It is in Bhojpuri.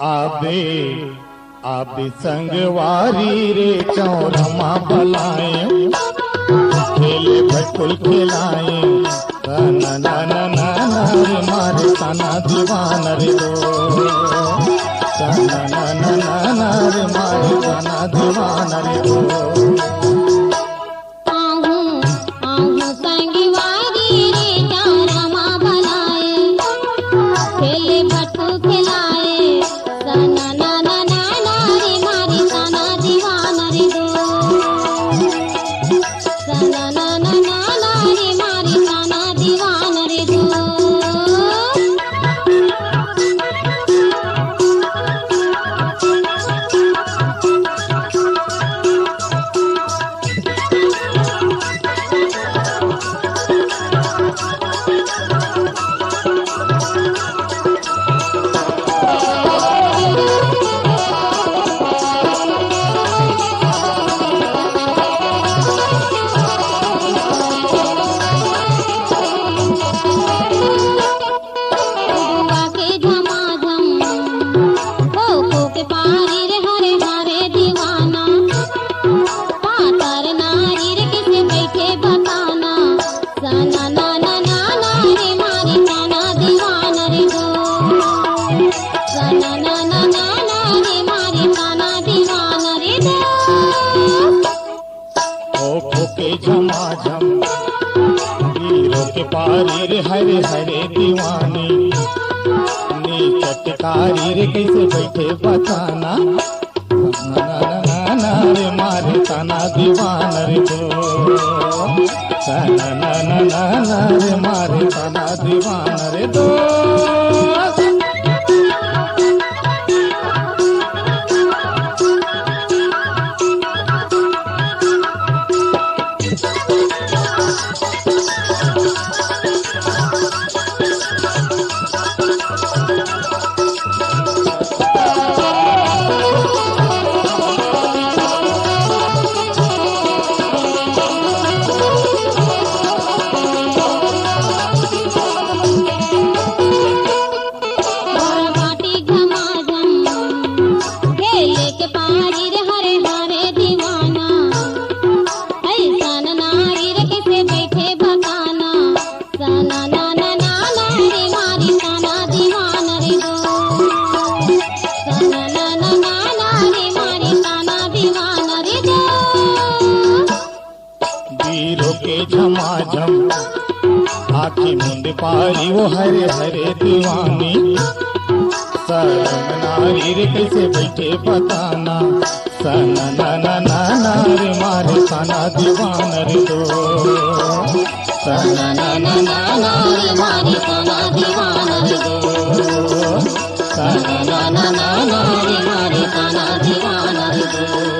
आबे आबे संगवारी रे चौरमा भलाए खेले भटकुल खिलाए ना ना ना ना रे मारे तना दीवान रे दो ना ना ना ना रे मारे तना दीवान रे दो। झमाझम वीरों के पारी रे हरे हरे दीवानी नी चटकारी रे कैसे बैठे बताना ना रे मारे तना दीवान रे दो ना रे मारे तना दीवान रे दो। झमाझम आखी मुंड पारी वो हरे हरे दीवानी शर्म नारी रे कैसे बैठे बताना सना ना रे मारे तना दीवान रे दो सना ना रे मारे तना दीवान रे दो सना ना रे मारे तना दीवान रे दो।